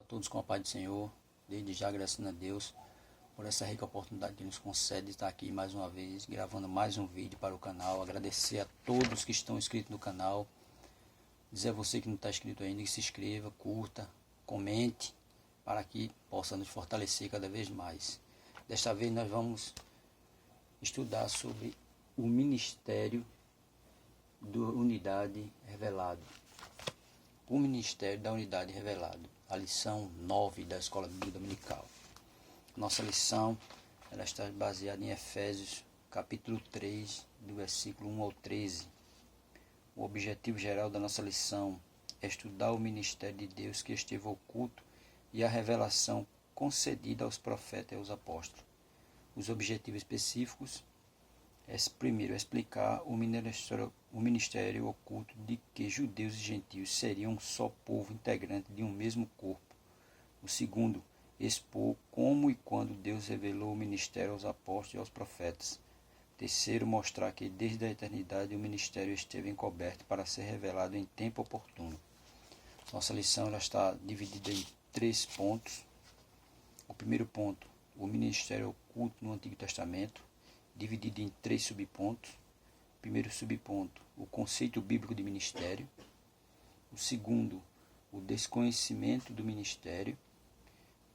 todos com a paz do Senhor. Desde já agradecendo a Deus por essa rica oportunidade que nos concede de estar aqui mais uma vez, gravando mais um vídeo para o canal. Agradecer a todos que estão inscritos no canal. Dizer a você que não está inscrito ainda que se inscreva, curta, comente, para que possa nos fortalecer cada vez mais. Desta vez nós vamos estudar sobre o ministério da unidade revelado. O ministério da unidade revelado. A lição 9 da Escola Bíblica Dominical. Nossa lição ela está baseada em Efésios, capítulo 3, do versículo 1 ao 13. O objetivo geral da nossa lição é estudar o ministério de Deus que esteve oculto e a revelação concedida aos profetas e aos apóstolos. Os objetivos específicos é, primeiro, explicar o ministério oculto de que judeus e gentios seriam um só povo integrante de um mesmo corpo. O segundo, expor como e quando Deus revelou o ministério aos apóstolos e aos profetas. Terceiro, mostrar que desde a eternidade o ministério esteve encoberto para ser revelado em tempo oportuno. Nossa lição ela está dividida em 3 pontos. O primeiro ponto, o ministério oculto no Antigo Testamento, dividido em 3 subpontos. O primeiro subponto, o conceito bíblico de ministério. O segundo, o desconhecimento do ministério.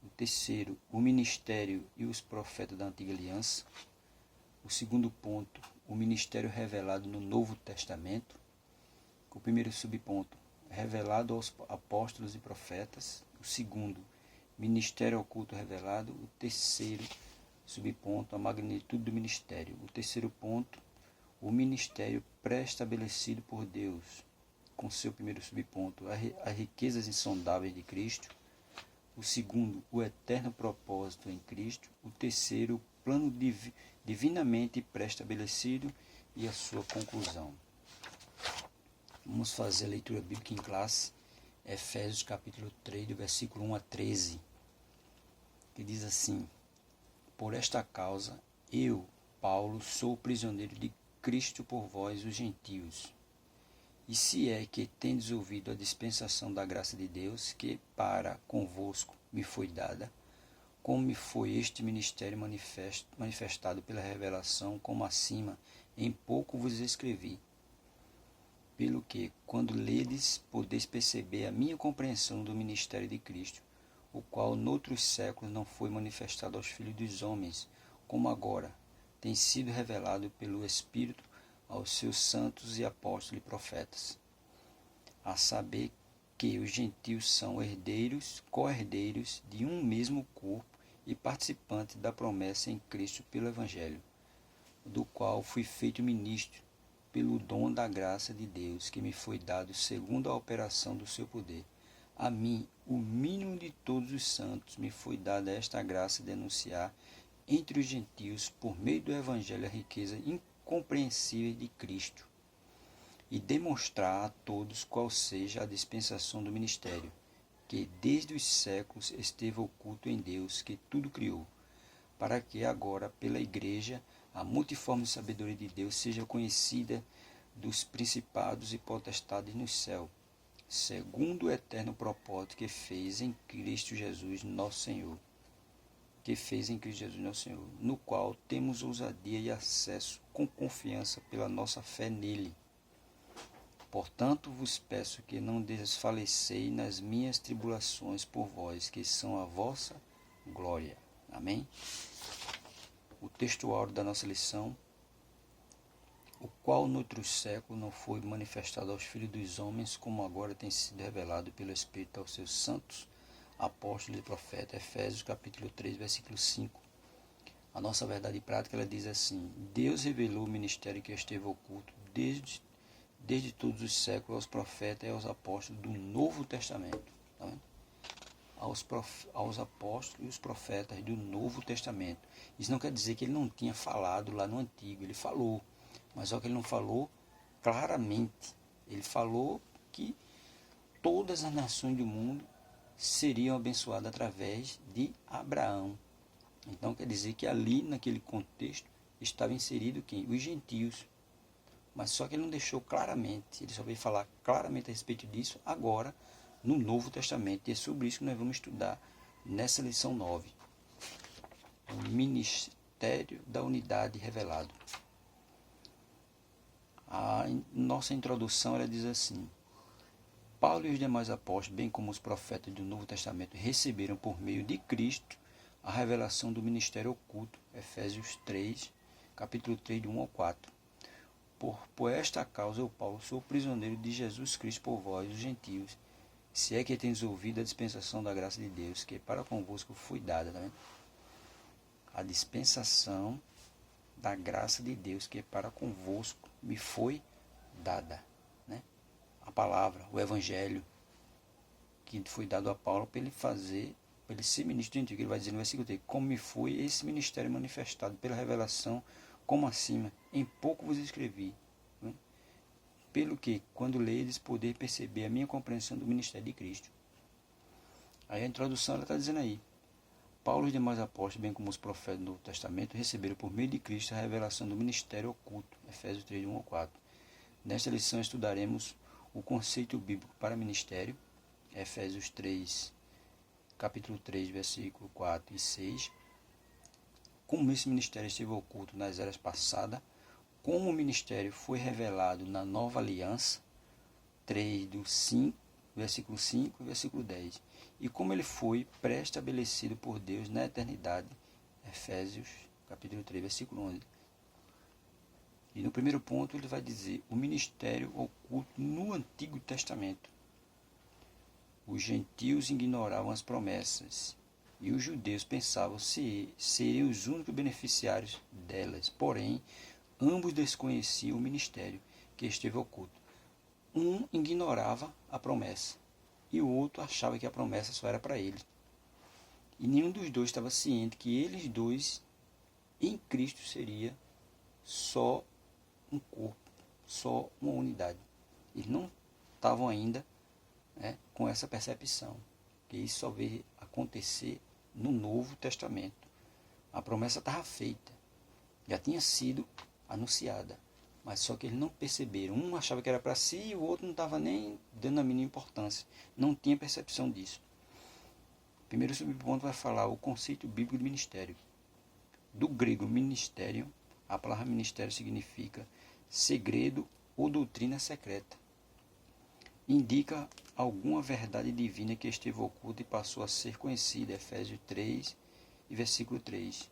O terceiro, o ministério e os profetas da Antiga Aliança. O segundo ponto, o ministério revelado no Novo Testamento. O primeiro subponto, revelado aos apóstolos e profetas. O segundo, ministério oculto revelado. O terceiro subponto, a magnitude do ministério. O terceiro ponto, o ministério pré-estabelecido por Deus, com seu primeiro subponto, as riquezas insondáveis de Cristo. O segundo, o eterno propósito em Cristo. O terceiro, o plano divinamente pré-estabelecido e a sua conclusão. Vamos fazer a leitura bíblica em classe, Efésios capítulo 3, do versículo 1 a 13, que diz assim: Por esta causa, eu, Paulo, sou prisioneiro de Cristo por vós, os gentios. E se é que tendes ouvido a dispensação da graça de Deus, que para convosco me foi dada, como me foi este ministério manifestado pela revelação, como acima, em pouco vos escrevi. Pelo que, quando ledes, podeis perceber a minha compreensão do ministério de Cristo, o qual noutros séculos não foi manifestado aos filhos dos homens, como agora tem sido revelado pelo Espírito aos seus santos e apóstolos e profetas, a saber que os gentios são herdeiros, co-herdeiros de um mesmo corpo e participantes da promessa em Cristo pelo Evangelho, do qual fui feito ministro pelo dom da graça de Deus que me foi dado segundo a operação do seu poder. A mim, o mínimo de todos os santos, me foi dada esta graça de anunciar entre os gentios, por meio do Evangelho, a riqueza incompreensível de Cristo, e demonstrar a todos qual seja a dispensação do ministério, que desde os séculos esteve oculto em Deus, que tudo criou, para que agora, pela Igreja, a multiforme sabedoria de Deus seja conhecida dos principados e potestades no céu, segundo o eterno propósito que fez em Cristo Jesus nosso Senhor. No qual temos ousadia e acesso com confiança pela nossa fé nele. Portanto, vos peço que não desfalecei nas minhas tribulações por vós, que são a vossa glória. Amém? O texto áureo da nossa lição: o qual noutros séculos não foi manifestado aos filhos dos homens, como agora tem sido revelado pelo Espírito aos seus santos, apóstolos e profetas. Efésios capítulo 3, versículo 5. A nossa verdade prática ela diz assim: Deus revelou o ministério que esteve oculto desde todos os séculos aos profetas e aos apóstolos do Novo Testamento. Tá vendo? Aos apóstolos e os profetas do Novo Testamento. Isso não quer dizer que ele não tinha falado lá no Antigo, ele falou, mas só que ele não falou claramente. Ele falou que todas as nações do mundo seriam abençoadas através de Abraão. Então quer dizer que ali, naquele contexto, estava inserido quem? Os gentios. Mas só que ele não deixou claramente, ele só veio falar claramente a respeito disso agora, no Novo Testamento. E é sobre isso que nós vamos estudar nessa lição 9. O ministério da unidade revelado. A nossa introdução ela diz assim: Paulo e os demais apóstolos, bem como os profetas do Novo Testamento, receberam por meio de Cristo a revelação do ministério oculto. Efésios 3, capítulo 3, de 1 ao 4. Por esta causa, eu, Paulo, sou prisioneiro de Jesus Cristo por vós, os gentios, se é que tendes ouvido a dispensação da graça de Deus, que para convosco foi dada. Tá vendo? A dispensação da graça de Deus, que para convosco me foi dada. Né? A palavra, o evangelho, que foi dado a Paulo para ele fazer, para ele ser ministro do antigo. Ele vai dizer no versículo 3, como me foi esse ministério manifestado pela revelação, como acima, em pouco vos escrevi. Né? Pelo que, quando ledes, poder perceber a minha compreensão do ministério de Cristo. Aí a introdução ela está dizendo aí, Paulo e os demais apóstolos, bem como os profetas do Novo Testamento, receberam por meio de Cristo a revelação do ministério oculto. Efésios 3, 1 ao 4. Nesta lição estudaremos o conceito bíblico para ministério. Efésios 3, capítulo 3, versículo 4 e 6. Como esse ministério esteve oculto nas eras passadas, como o ministério foi revelado na nova aliança, 3 do 5, versículo 5 e versículo 10. E como ele foi pré-estabelecido por Deus na eternidade, Efésios capítulo 3, versículo 11. E no primeiro ponto ele vai dizer o ministério oculto no Antigo Testamento. Os gentios ignoravam as promessas e os judeus pensavam serem os únicos beneficiários delas. Porém, ambos desconheciam o ministério que esteve oculto. Um ignorava a promessa e o outro achava que a promessa só era para ele. E nenhum dos dois estava ciente que eles dois em Cristo seria só um corpo, só uma unidade. Eles não estavam ainda com essa percepção, que isso só veio acontecer no Novo Testamento. A promessa estava feita, já tinha sido anunciada, mas só que eles não perceberam. Um achava que era para si e o outro não estava nem dando a mínima importância, não tinha percepção disso. Primeiro subponto vai falar o conceito bíblico de ministério. Do grego ministério, a palavra ministério significa segredo ou doutrina secreta. Indica alguma verdade divina que esteve oculta e passou a ser conhecida. Efésios 3 e versículo 3.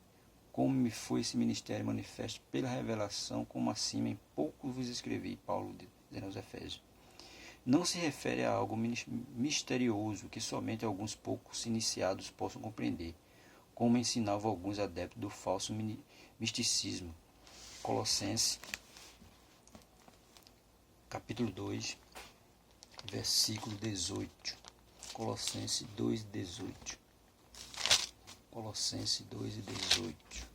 Como me foi esse ministério manifesto pela revelação, como acima em pouco vos escrevi, Paulo dizendo aos Efésios. Não se refere a algo misterioso que somente alguns poucos iniciados possam compreender, como ensinavam alguns adeptos do falso misticismo. Colossenses, capítulo 2, versículo 18. Colossenses 2, 18. Colossenses 2 e 18.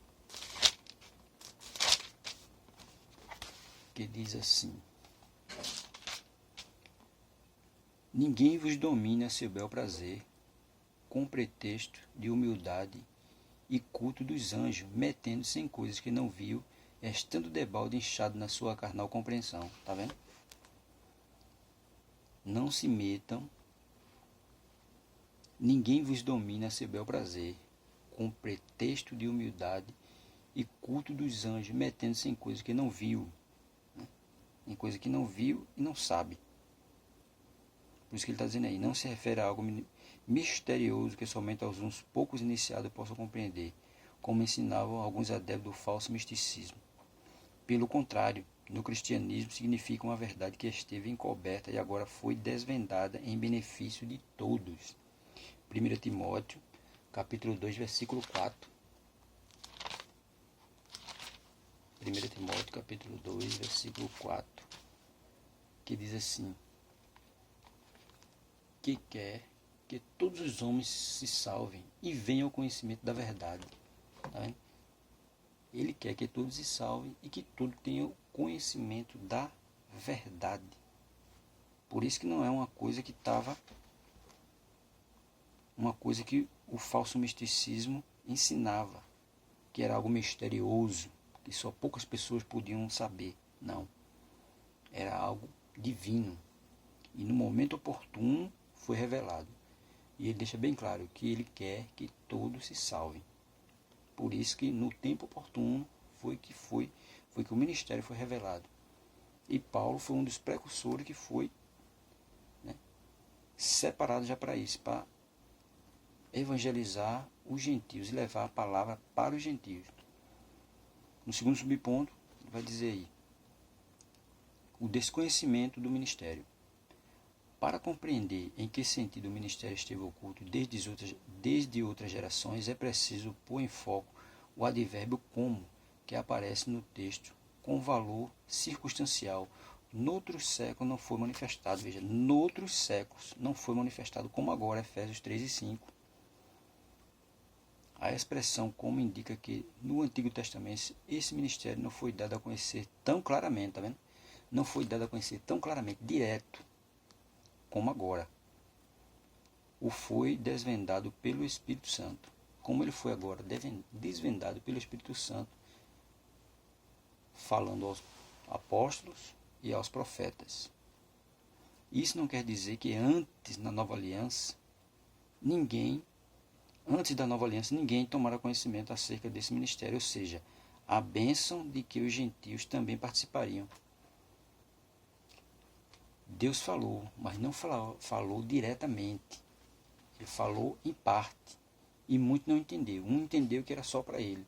Que diz assim: ninguém vos domine a seu bel prazer, com pretexto de humildade e culto dos anjos, metendo-se em coisas que não viu, estando debalde inchado na sua carnal compreensão. Tá vendo? Não se metam, ninguém vos domina a seu bel prazer, com pretexto de humildade e culto dos anjos, metendo-se em coisas que não viu, em coisas que não viu e não sabe. Por isso que ele está dizendo aí, não se refere a algo misterioso que somente alguns poucos iniciados possam compreender, como ensinavam alguns adeptos do falso misticismo. Pelo contrário, no cristianismo significa uma verdade que esteve encoberta e agora foi desvendada em benefício de todos. 1 Timóteo, capítulo 2, versículo 4. 1 Timóteo, capítulo 2, versículo 4. Que diz assim: que quer que todos os homens se salvem e venham ao conhecimento da verdade. Tá vendo? Ele quer que todos se salvem e que todos tenham conhecimento da verdade. Por isso que não é uma coisa que o falso misticismo ensinava, que era algo misterioso, que só poucas pessoas podiam saber. Não. Era algo divino. E no momento oportuno foi revelado. E ele deixa bem claro que ele quer que todos se salvem. Por isso que no tempo oportuno foi que o ministério foi revelado. E Paulo foi um dos precursores que foi, né, separado já para isso, para evangelizar os gentios e levar a palavra para os gentios. No segundo subponto, vai dizer aí, o desconhecimento do ministério. Para compreender em que sentido o ministério esteve oculto desde outras gerações, é preciso pôr em foco o advérbio como, que aparece no texto com valor circunstancial. Noutros séculos não foi manifestado, veja, noutros séculos não foi manifestado como agora, Efésios 3 e 5. A expressão como indica que no Antigo Testamento esse ministério não foi dado a conhecer tão claramente, tá vendo? Não foi dado a conhecer tão claramente, direto, como agora. O foi desvendado pelo Espírito Santo. Como ele foi agora desvendado pelo Espírito Santo, falando aos apóstolos e aos profetas. Isso não quer dizer que antes da nova aliança, ninguém tomara conhecimento acerca desse ministério, ou seja, a bênção de que os gentios também participariam. Deus falou, mas não falou diretamente. Ele falou em parte. E muito não entendeu. Um entendeu que era só para ele.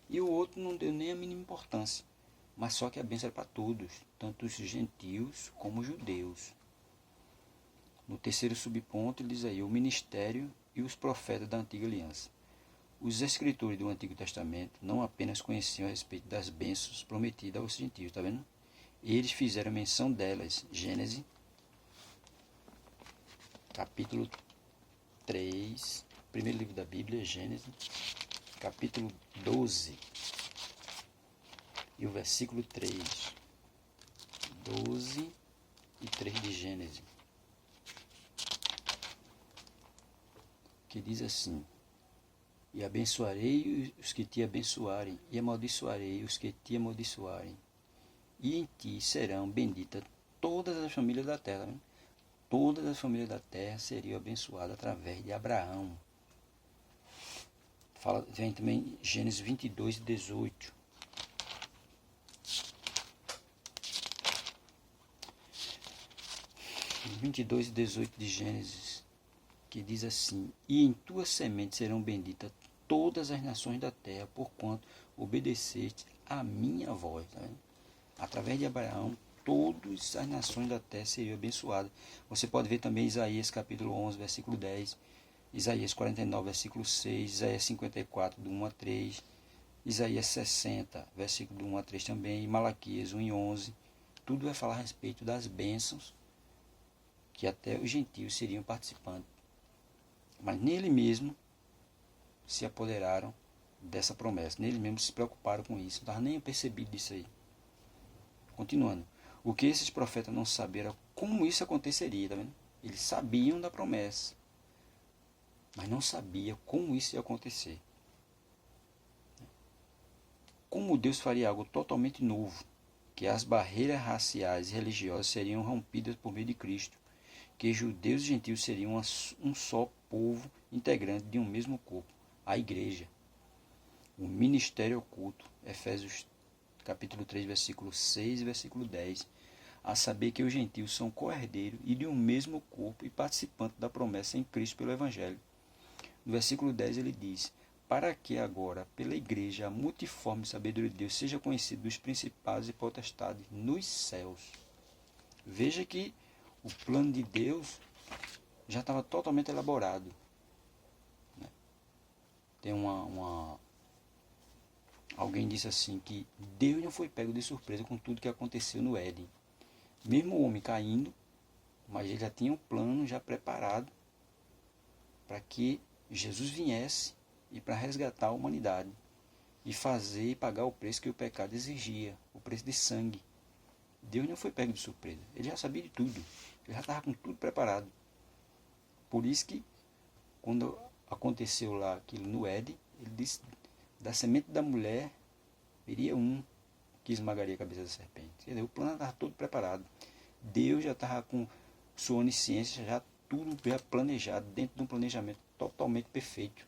E o outro não deu nem a mínima importância. Mas só que a bênção era para todos, tanto os gentios como os judeus. No terceiro subponto, ele diz aí, o ministério e os profetas da antiga aliança. Os escritores do Antigo Testamento não apenas conheciam a respeito das bênçãos prometidas aos gentios, tá vendo? Eles fizeram menção delas. Gênesis, capítulo 3, primeiro livro da Bíblia, Gênesis, capítulo 12, e o versículo 3. 12 e 3 de Gênesis. Que diz assim: e abençoarei os que te abençoarem, e amaldiçoarei os que te amaldiçoarem. E em ti serão benditas todas as famílias da terra. Né? Todas as famílias da terra seriam abençoadas através de Abraão. Vem também Gênesis 22 e 18. Gênesis 22 e 18 de Gênesis, que diz assim: e em tua semente serão benditas todas as nações da terra, porquanto obedeceste a minha voz. Tá vendo? Através de Abraão, todas as nações da terra seriam abençoadas. Você pode ver também Isaías capítulo 11, versículo 10, Isaías 49, versículo 6, Isaías 54, do 1 a 3, Isaías 60, versículo do 1 a 3 também, e Malaquias 1 e 11. Tudo vai falar a respeito das bênçãos que até os gentios seriam participantes. Mas nele mesmo se apoderaram dessa promessa. Nele mesmo se preocuparam com isso. Não estava nem percebido disso aí. Continuando. O que esses profetas não saberam era como isso aconteceria, tá vendo? Eles sabiam da promessa, mas não sabiam como isso ia acontecer. Como Deus faria algo totalmente novo, que as barreiras raciais e religiosas seriam rompidas por meio de Cristo, que judeus e gentios seriam um só povo integrante de um mesmo corpo, a igreja. O ministério oculto, Efésios capítulo 3, versículo 6 e versículo 10, a saber que os gentios são co-herdeiros e de um mesmo corpo e participantes da promessa em Cristo pelo Evangelho. No versículo 10 ele diz: para que agora, pela igreja, a multiforme sabedoria de Deus seja conhecida dos principados e potestades nos céus. Veja que o plano de Deus já estava totalmente elaborado. Tem alguém disse assim que Deus não foi pego de surpresa com tudo que aconteceu no Éden. Mesmo o homem caindo, mas ele já tinha um plano já preparado para que Jesus viesse e para resgatar a humanidade e fazer e pagar o preço que o pecado exigia, o preço de sangue. Deus não foi pego de surpresa. Ele já sabia de tudo. Ele já estava com tudo preparado. Por isso que quando aconteceu lá aquilo no Éden, ele disse: da semente da mulher viria um que esmagaria a cabeça da serpente. Quer dizer, o plano estava todo preparado. Deus já estava com sua onisciência já tudo já planejado, dentro de um planejamento totalmente perfeito.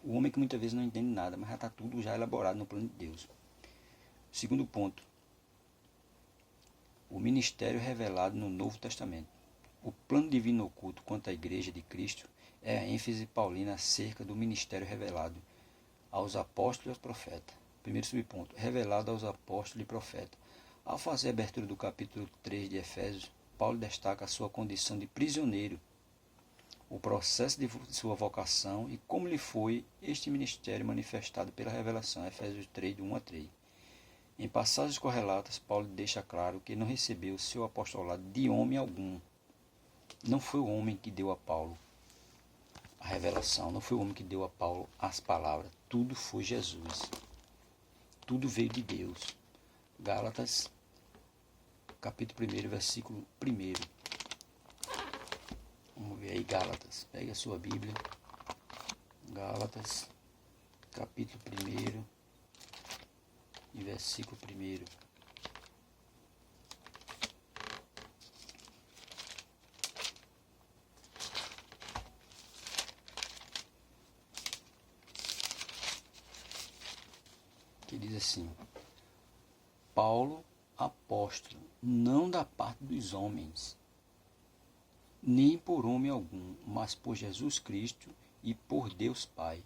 O homem que muitas vezes não entende nada, mas já está tudo já elaborado no plano de Deus. Segundo ponto, o ministério revelado no Novo Testamento. O plano divino oculto quanto à Igreja de Cristo é a ênfase paulina acerca do ministério revelado aos apóstolos e aos profetas. Primeiro subponto, revelado aos apóstolos e profetas. Ao fazer a abertura do capítulo 3 de Efésios, Paulo destaca a sua condição de prisioneiro, o processo de sua vocação e como lhe foi este ministério manifestado pela revelação. Efésios 3, de 1 a 3. Em passagens correlatas, Paulo deixa claro que não recebeu seu apostolado de homem algum. Não foi o homem que deu a Paulo a revelação, não foi o homem que deu a Paulo as palavras. Tudo foi Jesus. Tudo veio de Deus. Gálatas, capítulo 1, versículo 1. Vamos ver aí, Gálatas. Pegue a sua Bíblia. Gálatas, capítulo 1 e versículo 1. Que diz assim: Paulo, apóstolo, não da parte dos homens, nem por homem algum, mas por Jesus Cristo e por Deus Pai,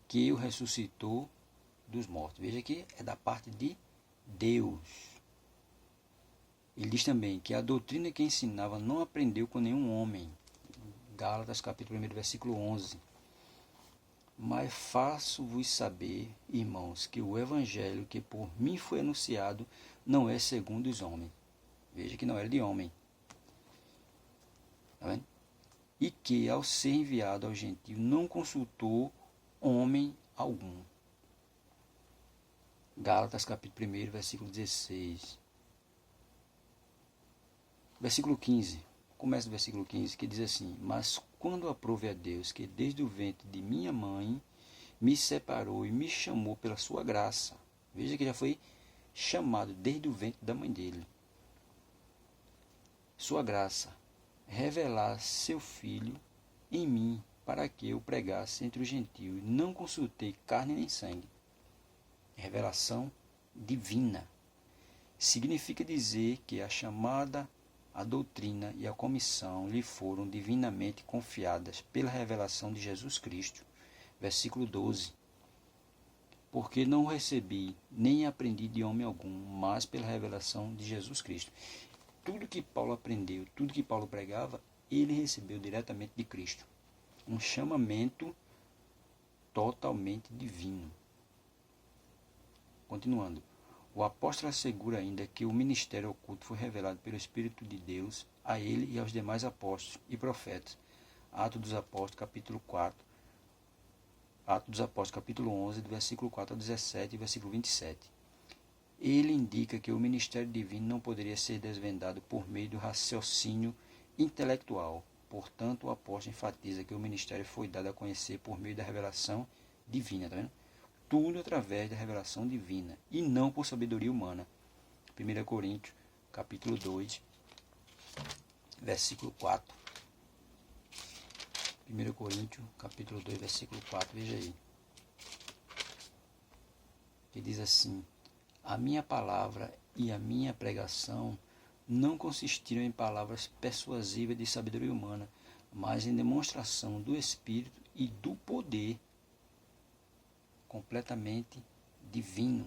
que o ressuscitou dos mortos. Veja que é da parte de Deus. Ele diz também que a doutrina que ensinava não aprendeu com nenhum homem. Gálatas capítulo 1, versículo 11. Mas faço-vos saber, irmãos, que o evangelho que por mim foi anunciado não é segundo os homens. Veja que não era de homem. Tá vendo? E que, ao ser enviado ao gentio, não consultou homem algum. Gálatas capítulo 1, versículo 16. Versículo 15. Começa do versículo 15, que diz assim: Mas quando aprove a Deus, que desde o ventre de minha mãe me separou e me chamou pela sua graça. Veja que já foi chamado desde o ventre da mãe dele. Sua graça, revelar seu Filho em mim, para que eu pregasse entre os gentios. Não consultei carne nem sangue. Revelação divina. Significa dizer que a chamada, a doutrina e a comissão lhe foram divinamente confiadas pela revelação de Jesus Cristo. Versículo 12. Porque não recebi, nem aprendi de homem algum, mas pela revelação de Jesus Cristo. Tudo que Paulo aprendeu, tudo que Paulo pregava, ele recebeu diretamente de Cristo. Um chamamento totalmente divino. Continuando. O apóstolo assegura ainda que o ministério oculto foi revelado pelo Espírito de Deus a ele e aos demais apóstolos e profetas. Atos dos Apóstolos, capítulo 4. Atos dos Apóstolos, capítulo 11, do versículo 4 ao 17 e versículo 27. Ele indica que o ministério divino não poderia ser desvendado por meio do raciocínio intelectual. Portanto, o apóstolo enfatiza que o ministério foi dado a conhecer por meio da revelação divina. Tá vendo? Tudo através da revelação divina e não por sabedoria humana. 1 Coríntios, capítulo 2, versículo 4. 1 Coríntios, capítulo 2, versículo 4, veja aí. Que diz assim: A minha palavra e a minha pregação não consistiram em palavras persuasivas de sabedoria humana, mas em demonstração do Espírito e do poder completamente divino.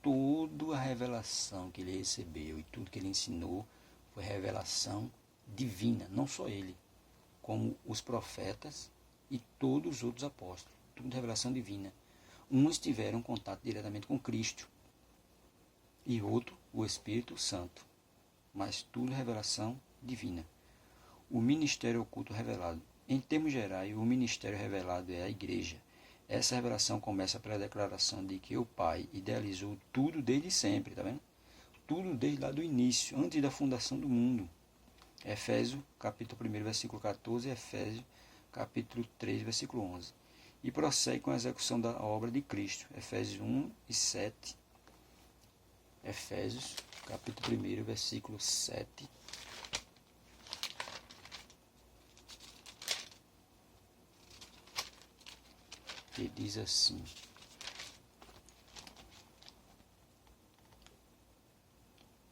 Toda a revelação que ele recebeu e tudo que ele ensinou foi revelação divina, não só ele, como os profetas e todos os outros apóstolos. Tudo revelação divina. Uns tiveram contato diretamente com Cristo e outro, o Espírito Santo. Mas tudo revelação divina. O ministério oculto revelado. Em termos gerais, o ministério revelado é a igreja. Essa revelação começa pela declaração de que o Pai idealizou tudo desde sempre, tá vendo? Tudo desde lá do início, antes da fundação do mundo. Efésios, capítulo 1, versículo 14, e Efésios, capítulo 3, versículo 11. E prossegue com a execução da obra de Cristo. Efésios 1 e 7. Efésios, capítulo 1, versículo 7. que diz assim: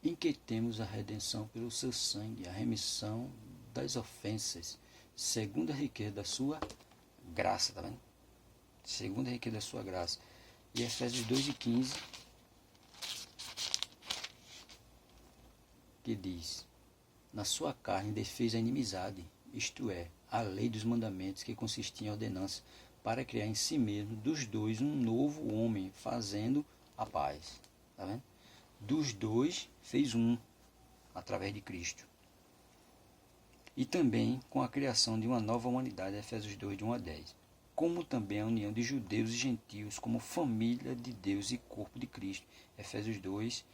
em que temos a redenção pelo seu sangue, a remissão das ofensas, segundo a riqueza da sua graça, tá vendo? Segundo a riqueza da sua graça. E Efésios 2:15, que diz: na sua carne desfez a inimizade, isto é, a lei dos mandamentos, que consistia em ordenança, para criar em si mesmo dos dois um novo homem, fazendo a paz. Tá vendo? Dos dois fez um, através de Cristo. E também com a criação de uma nova humanidade, Efésios 2, de 1 a 10. Como também a união de judeus e gentios como família de Deus e corpo de Cristo. Efésios 2,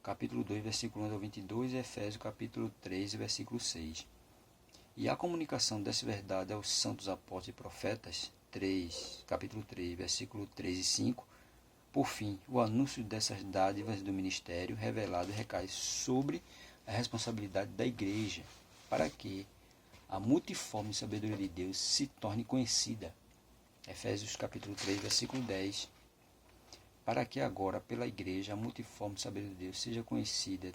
capítulo 2, versículo 11 ao 22, e Efésios capítulo 3, versículo 6. E a comunicação dessa verdade aos santos apóstolos e profetas, capítulo 3, versículo 3 e 5. Por fim, o anúncio dessas dádivas do ministério revelado recai sobre a responsabilidade da igreja, para que a multiforme sabedoria de Deus se torne conhecida. Efésios capítulo 3, versículo 10. Para que agora, pela igreja, a multiforme sabedoria de Deus seja conhecida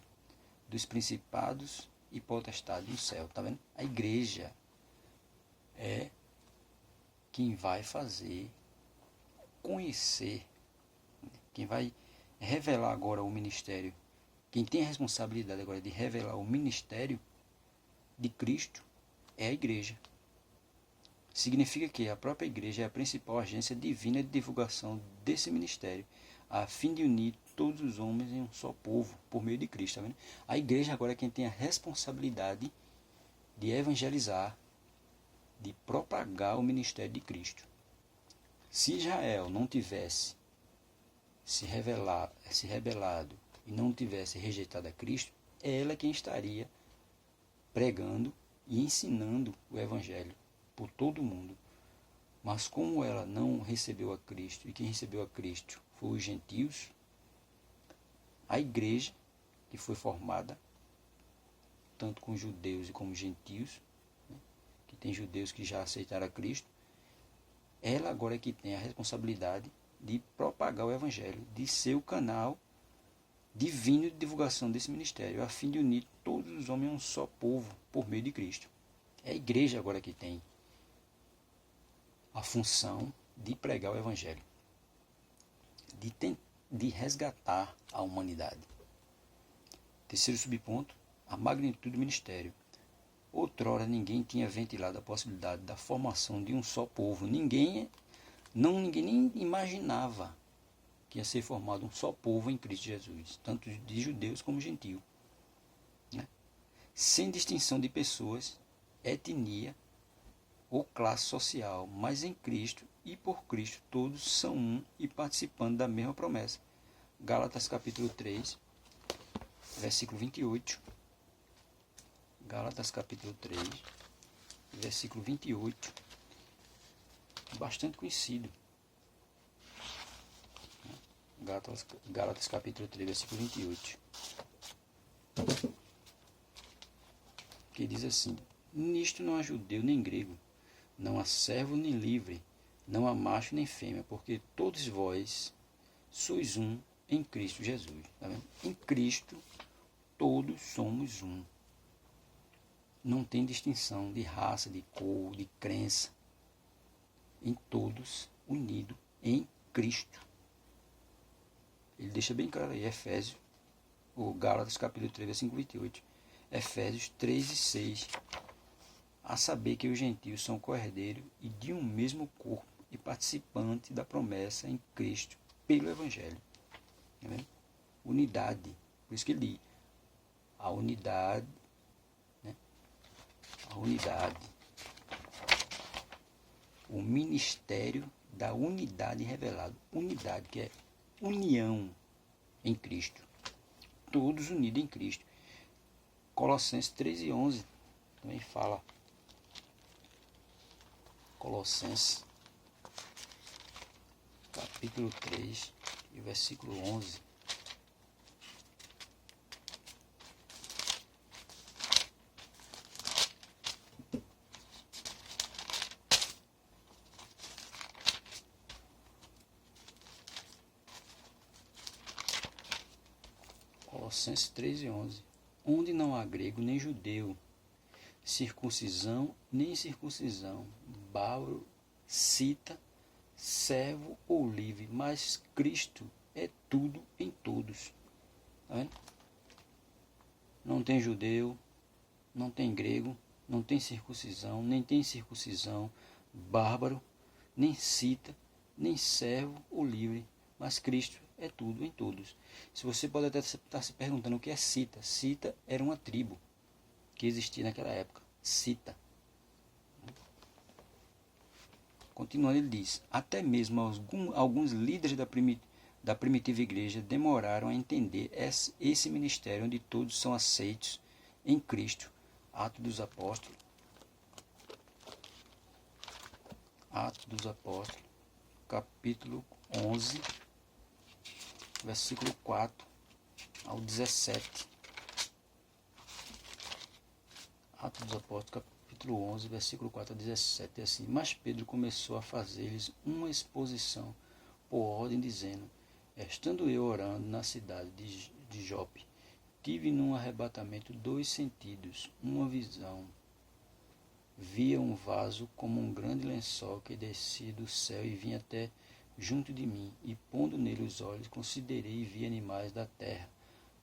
dos principados e potestades no céu. Tá vendo? A igreja é quem vai fazer conhecer, quem vai revelar agora o ministério, quem tem a responsabilidade agora de revelar o ministério de Cristo é a igreja. Significa que a própria igreja é a principal agência divina de divulgação desse ministério, a fim de unir todos os homens em um só povo, por meio de Cristo. Tá vendo? A igreja agora é quem tem a responsabilidade de evangelizar, de propagar o ministério de Cristo. Se Israel não tivesse se rebelado e não tivesse rejeitado a Cristo, ela é quem estaria pregando e ensinando o Evangelho por todo o mundo. Mas como ela não recebeu a Cristo, e quem recebeu a Cristo foi os gentios, a igreja, que foi formada tanto com judeus e como gentios, né, que tem judeus que já aceitaram a Cristo, ela agora é que tem a responsabilidade de propagar o Evangelho, de ser o canal divino de divulgação desse ministério, a fim de unir todos os homens a um só povo, por meio de Cristo. É a igreja agora que tem a função de pregar o Evangelho, de resgatar a humanidade. Terceiro subponto, a magnitude do ministério. Outrora ninguém tinha ventilado a possibilidade da formação de um só povo. Ninguém nem imaginava que ia ser formado um só povo em Cristo Jesus, tanto de judeus como gentios, né? Sem distinção de pessoas, etnia ou classe social, mas em Cristo e por Cristo todos são um e participando da mesma promessa. Gálatas capítulo 3, versículo 28. Gálatas capítulo 3, versículo 28. Bastante conhecido. Gálatas capítulo 3, versículo 28. Que diz assim: nisto não há judeu nem grego, não há servo nem livre, não há macho nem fêmea, porque todos vós sois um em Cristo Jesus. Tá vendo? Em Cristo todos somos um. Não tem distinção de raça, de cor, de crença. Em todos unidos em Cristo. Ele deixa bem claro aí, Efésios, ou Gálatas capítulo 3, versículo 28. Efésios 3 e 6. A saber que os gentios são co-herdeiros e de um mesmo corpo e participantes da promessa em Cristo pelo Evangelho. Tá vendo? Unidade. Por isso que ele diz, a unidade, né? A unidade. O ministério da unidade revelado. Unidade, que é união em Cristo. Todos unidos em Cristo. Colossenses 3:11 também fala. Colossenses capítulo 3 e versículo 11. Colossenses 3:11. Onde não há grego nem judeu, circuncisão nem incircuncisão, bárbaro, cita, servo ou livre, mas Cristo é tudo em todos. Tá vendo? Não tem judeu, não tem grego, não tem circuncisão, nem tem circuncisão, bárbaro, nem cita, nem servo ou livre, mas Cristo é tudo em todos. Se você pode até estar se perguntando o que é cita. Cita era uma tribo que existia naquela época. Cita. Continuando, ele diz: até mesmo alguns líderes da primitiva igreja demoraram a entender esse ministério onde todos são aceitos em Cristo. Atos dos Apóstolos, capítulo 11, versículo 4 ao 17. Atos dos Apóstolos, capítulo 11, versículo 4 a 17. É assim: mas Pedro começou a fazer-lhes uma exposição por ordem, dizendo: estando eu orando na cidade de Jope, tive num arrebatamento 2 sentidos, uma visão. Via um vaso como um grande lençol que descia do céu e vinha até junto de mim, e pondo nele os olhos, considerei e vi animais da terra,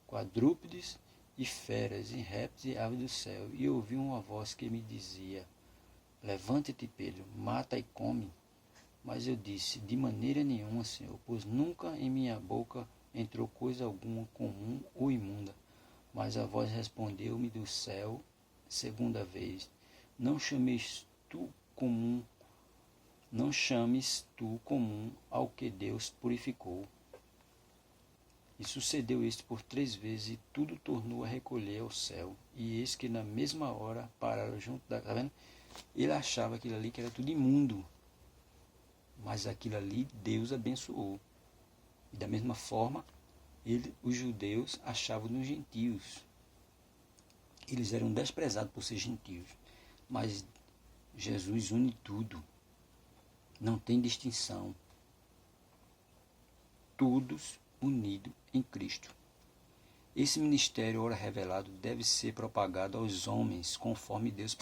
quadrúpedes e feras, e répteis e aves do céu, e ouvi uma voz que me dizia: levanta-te, Pedro, mata e come. Mas eu disse: de maneira nenhuma, Senhor, pois nunca em minha boca entrou coisa alguma comum ou imunda. Mas a voz respondeu-me do céu segunda vez: não chames tu comum ao que Deus purificou. E sucedeu isto por 3 vezes, e tudo tornou a recolher ao céu. E eis que na mesma hora pararam junto da... Tá vendo? Ele achava aquilo ali que era tudo imundo. Mas aquilo ali Deus abençoou. E da mesma forma, os judeus achavam nos gentios. Eles eram desprezados por ser gentios. Mas Jesus une tudo. Não tem distinção. Todos unidos em Cristo. Esse ministério, ora revelado, deve ser propagado aos homens, conforme Deus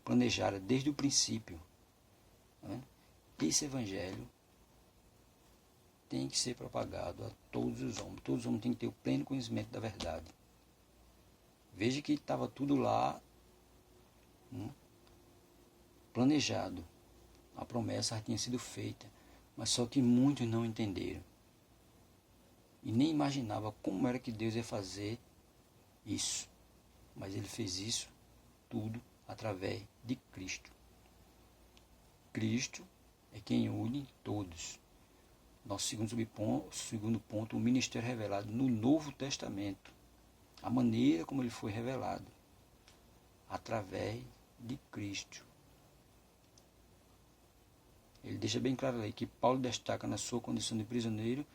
planejara desde o princípio. Esse evangelho tem que ser propagado a todos os homens. Todos os homens têm que ter o pleno conhecimento da verdade. Veja que estava tudo lá planejado. A promessa já tinha sido feita, mas só que muitos não entenderam. E nem imaginava como era que Deus ia fazer isso. Mas ele fez isso tudo através de Cristo. Cristo é quem une todos. Nosso segundo ponto, o ministério revelado no Novo Testamento. A maneira como ele foi revelado. Através de Cristo. Ele deixa bem claro aí que Paulo destaca na sua condição de prisioneiro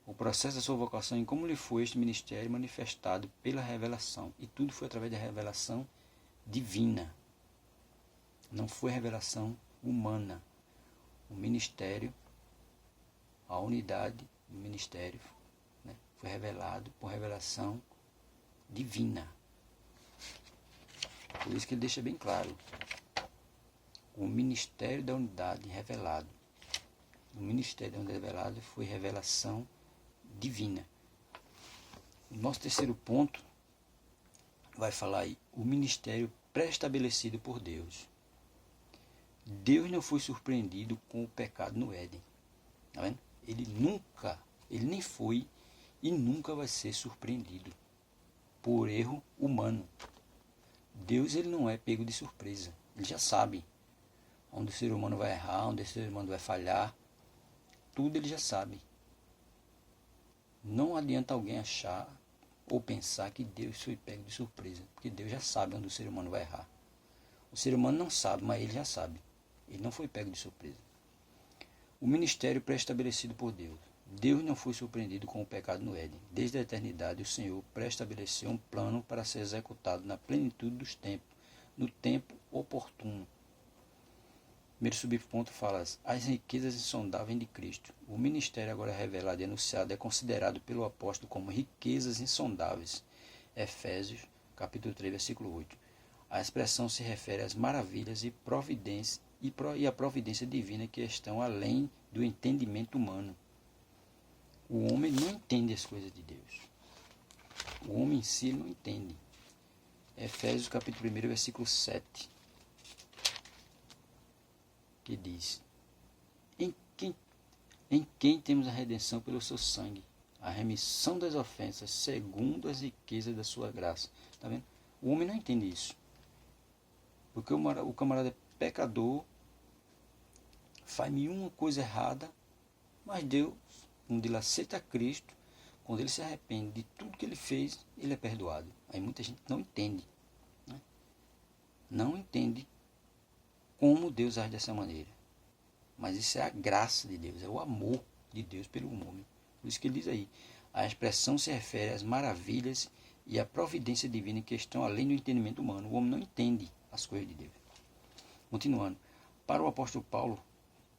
o processo da sua vocação e como lhe foi este ministério manifestado pela revelação. E tudo foi através da revelação divina. Não foi revelação humana. O ministério, a unidade do ministério, foi revelado por revelação divina. Por isso que ele deixa bem claro. O ministério da unidade revelado. O ministério da unidade revelado foi revelação divina. O nosso terceiro ponto vai falar aí, o ministério pré-estabelecido por Deus. Deus não foi surpreendido com o pecado no Éden. Tá vendo? Ele nem foi e nunca vai ser surpreendido por erro humano. Deus ele não é pego de surpresa. Ele já sabe onde o ser humano vai errar, onde o ser humano vai falhar. Tudo ele já sabe. Não adianta alguém achar ou pensar que Deus foi pego de surpresa, porque Deus já sabe onde o ser humano vai errar. O ser humano não sabe, mas ele já sabe. Ele não foi pego de surpresa. O ministério pré-estabelecido por Deus. Deus não foi surpreendido com o pecado no Éden. Desde a eternidade, o Senhor pré-estabeleceu um plano para ser executado na plenitude dos tempos, no tempo oportuno. primeiro subponto fala as riquezas insondáveis de Cristo. O ministério agora revelado e anunciado é considerado pelo apóstolo como riquezas insondáveis. Efésios, capítulo 3, versículo 8. A expressão se refere às maravilhas e providência e a providência divina que estão além do entendimento humano. O homem não entende as coisas de Deus. O homem em si não entende. Efésios capítulo 1, versículo 7, que diz: em quem temos a redenção pelo seu sangue, a remissão das ofensas, segundo as riquezas da sua graça. Está vendo? O homem não entende isso. Porque o camarada é pecador, faz nenhuma coisa errada, mas Deus, quando ele aceita Cristo, quando ele se arrepende de tudo que ele fez, ele é perdoado. Aí muita gente não entende. Né? Não entende como Deus age dessa maneira. Mas isso é a graça de Deus, é o amor de Deus pelo homem. Por isso que ele diz aí, a expressão se refere às maravilhas e à providência divina que estão além do entendimento humano. O homem não entende as coisas de Deus. Continuando, para o apóstolo Paulo,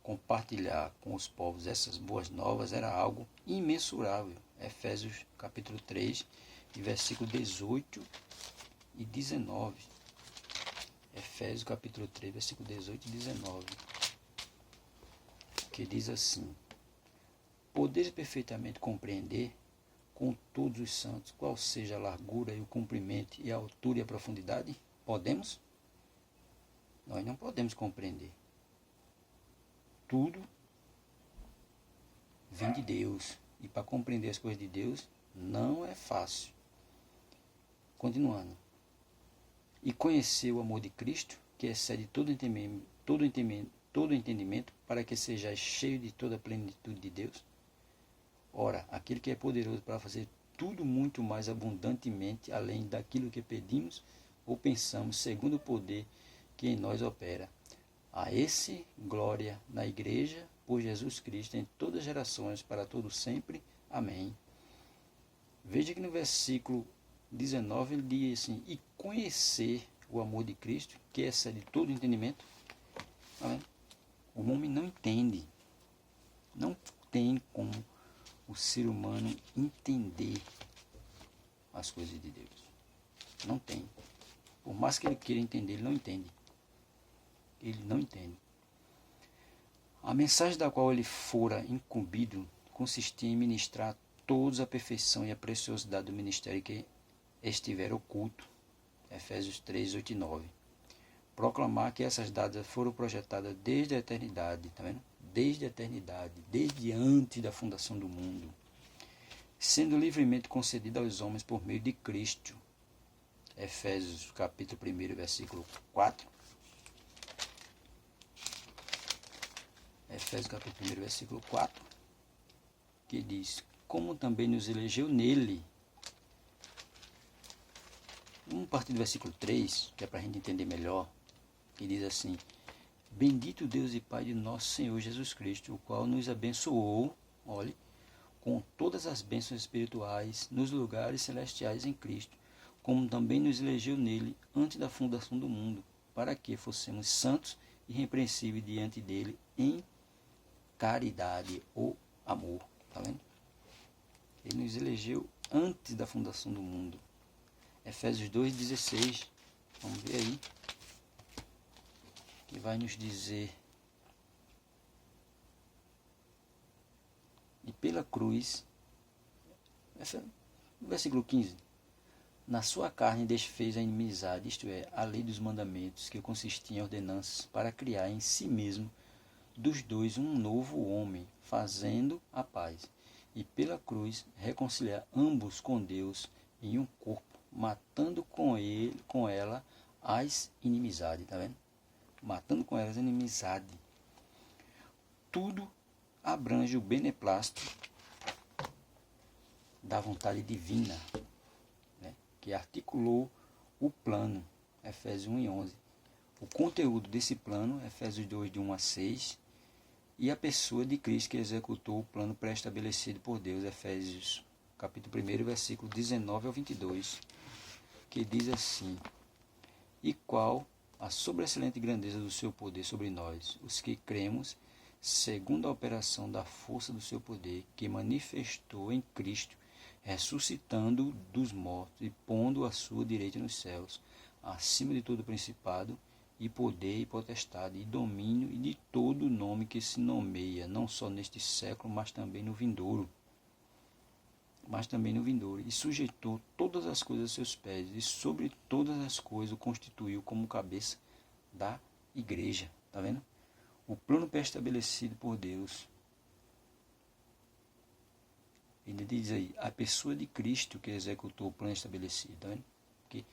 compartilhar com os povos essas boas novas era algo imensurável. Efésios capítulo 3, versículo 18 e 19. Efésios capítulo 3, versículo 18 e 19. Que diz assim: podeis perfeitamente compreender com todos os santos qual seja a largura e o comprimento e a altura e a profundidade? Podemos? Nós não podemos compreender. Tudo vem de Deus. E para compreender as coisas de Deus não é fácil. Continuando. E conhecer o amor de Cristo, que excede todo entendimento, para que sejais cheio de toda a plenitude de Deus. Ora, aquele que é poderoso para fazer tudo muito mais abundantemente, além daquilo que pedimos ou pensamos, segundo o poder que em nós opera. A esse glória na igreja, por Jesus Cristo, em todas as gerações, para todo sempre. Amém. Veja que no versículo 19 ele diz assim: e conhecer o amor de Cristo, que excede todo entendimento. Amém? O homem não entende. Não tem como o ser humano entender as coisas de Deus. Não tem. Por mais que ele queira entender, ele não entende. Ele não entende. A mensagem da qual ele fora incumbido consistia em ministrar a todos a perfeição e a preciosidade do ministério que estiver oculto. Efésios 3, 8 e 9. Proclamar que essas datas foram projetadas desde a eternidade, tá vendo? Desde a eternidade, desde antes da fundação do mundo, sendo livremente concedida aos homens por meio de Cristo. Efésios capítulo 1, versículo 4. Efésios capítulo 1, versículo 4, que diz: como também nos elegeu nele. Vamos partir do versículo 3, que é para a gente entender melhor, que diz assim: bendito Deus e Pai de nosso Senhor Jesus Cristo, o qual nos abençoou, olhe, com todas as bênçãos espirituais nos lugares celestiais em Cristo, como também nos elegeu nele antes da fundação do mundo, para que fossemos santos e irrepreensíveis diante dele em caridade ou amor. Tá vendo? Ele nos elegeu antes da fundação do mundo. Efésios 2,16. Vamos ver aí. Que vai nos dizer: e pela cruz, versículo 15, na sua carne desfez a inimizade, isto é, a lei dos mandamentos, que consistia em ordenanças, para criar em si mesmo dos dois um novo homem, fazendo a paz, e pela cruz reconciliar ambos com Deus em um corpo, matando com ela as inimizades, tá vendo? Matando com elas a inimizade. Tudo abrange o beneplácito da vontade divina, né, que articulou o plano, Efésios 1 e 11. O conteúdo desse plano, Efésios 2, de 1 a 6, e a pessoa de Cristo que executou o plano pré-estabelecido por Deus, Efésios capítulo 1, versículo 19 ao 22, que diz assim: e qual a sobreexcelente grandeza do seu poder sobre nós, os que cremos, segundo a operação da força do seu poder, que manifestou em Cristo, ressuscitando dos mortos e pondo à sua direita nos céus, acima de todo principado, e poder, e potestade, e domínio, e de todo nome que se nomeia, não só neste século, mas também no vindouro. E sujeitou todas as coisas aos seus pés, e sobre todas as coisas o constituiu como cabeça da igreja. Está vendo? O plano pré-estabelecido por Deus. Ele diz aí, a pessoa de Cristo que executou o plano estabelecido. Está vendo? Porque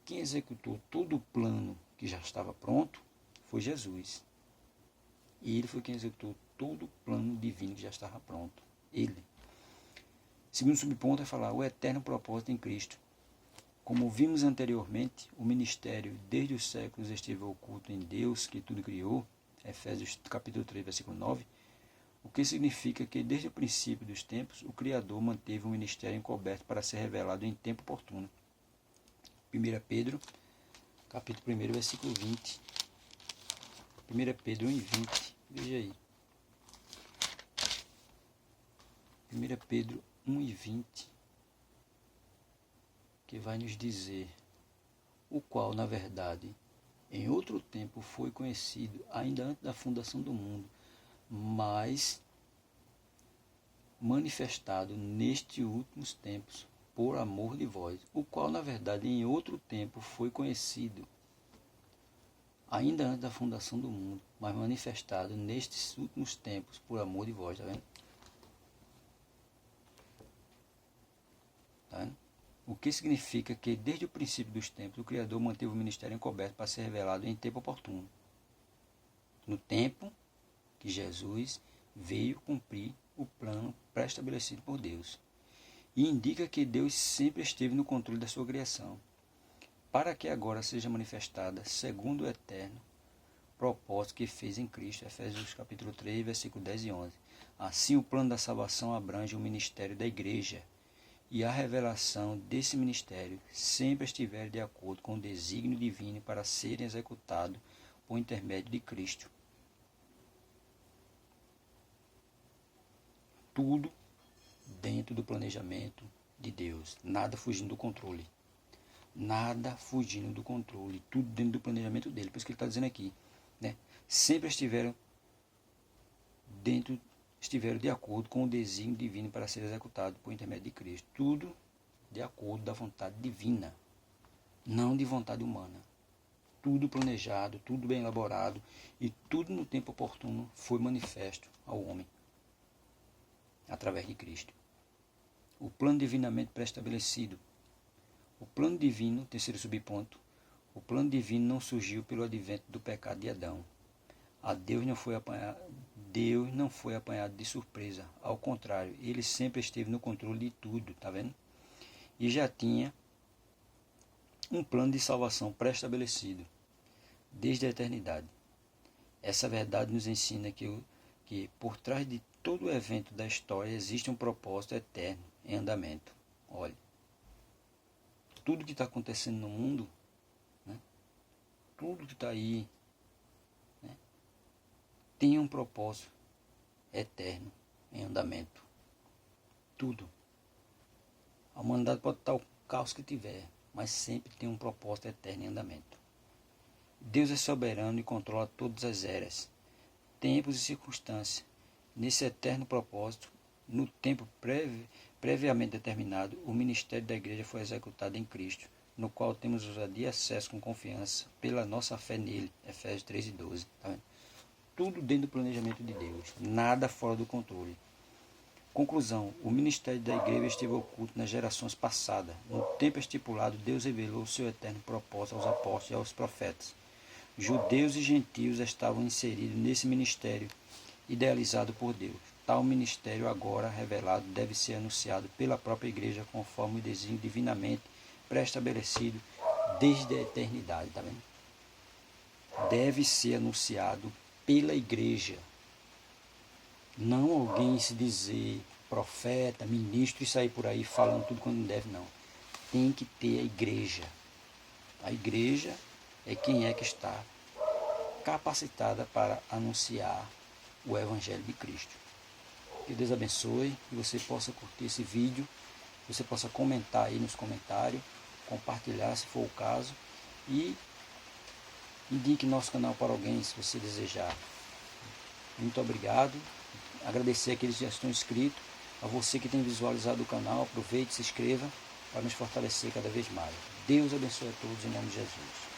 quem executou todo o plano que já estava pronto foi Jesus. E ele foi quem executou todo o plano divino que já estava pronto. Ele. Segundo subponto é falar o eterno propósito em Cristo. Como vimos anteriormente, o ministério desde os séculos esteve oculto em Deus que tudo criou, Efésios capítulo 3, versículo 9, o que significa que desde o princípio dos tempos o Criador manteve o ministério encoberto para ser revelado em tempo oportuno. 1 Pedro, capítulo 1, versículo 20. 1 Pedro 1 e 20. Veja aí. 1 Pedro 1 e 20. Que vai nos dizer, o qual, na verdade, em outro tempo foi conhecido, ainda antes da fundação do mundo, mas manifestado nestes últimos tempos, por amor de vós, o qual, na verdade, em outro tempo foi conhecido, ainda antes da fundação do mundo, mas manifestado nestes últimos tempos, por amor de vós, está vendo? Tá vendo? O que significa que, desde o princípio dos tempos, o Criador manteve o ministério encoberto para ser revelado em tempo oportuno. No tempo que Jesus veio cumprir o plano pré-estabelecido por Deus. E indica que Deus sempre esteve no controle da sua criação, para que agora seja manifestada, segundo o eterno propósito que fez em Cristo. Efésios capítulo 3, versículo 10 e 11. Assim, o plano da salvação abrange o ministério da igreja, e a revelação desse ministério sempre estiver de acordo com o desígnio divino para serem executados por intermédio de Cristo. Tudo dentro do planejamento de Deus, nada fugindo do controle. Nada fugindo do controle, tudo dentro do planejamento dele. Por isso que ele está dizendo aqui, né? Sempre estiveram de acordo com o desígnio divino para ser executado por intermédio de Cristo. Tudo de acordo da vontade divina, não de vontade humana. Tudo planejado, tudo bem elaborado e tudo no tempo oportuno foi manifesto ao homem, através de Cristo. O plano divinamente pré-estabelecido. O plano divino, terceiro subponto, o plano divino não surgiu pelo advento do pecado de Adão. Deus não foi apanhado de surpresa. Ao contrário, ele sempre esteve no controle de tudo, tá vendo? E já tinha um plano de salvação pré-estabelecido, desde a eternidade. Essa verdade nos ensina que por trás de todo o evento da história existe um propósito eterno em andamento. Olha, tudo que está acontecendo no mundo, né, tudo que está aí, né, tem um propósito eterno em andamento. Tudo. A humanidade pode estar o caos que tiver, mas sempre tem um propósito eterno em andamento. Deus é soberano e controla todas as eras, tempos e circunstâncias. Nesse eterno propósito, no tempo previamente determinado, o ministério da igreja foi executado em Cristo, no qual temos ousadia e acesso com confiança pela nossa fé nele. Efésios 3 e 12. Tá vendo? Tudo dentro do planejamento de Deus, nada fora do controle. Conclusão, o ministério da igreja esteve oculto nas gerações passadas. No tempo estipulado, Deus revelou o seu eterno propósito aos apóstolos e aos profetas. Judeus e gentios estavam inseridos nesse ministério idealizado por Deus. Tal ministério agora revelado deve ser anunciado pela própria igreja conforme o desígnio divinamente pré-estabelecido desde a eternidade. Tá vendo? Deve ser anunciado pela igreja. Não alguém se dizer profeta, ministro e sair por aí falando tudo quando não deve, não. Tem que ter a igreja. A igreja é quem é que está capacitada para anunciar o Evangelho de Cristo. Que Deus abençoe, que você possa curtir esse vídeo, que você possa comentar aí nos comentários, compartilhar se for o caso, e indique nosso canal para alguém se você desejar. Muito obrigado. Agradecer àqueles que já estão inscritos. A você que tem visualizado o canal, aproveite e se inscreva para nos fortalecer cada vez mais. Deus abençoe a todos em nome de Jesus.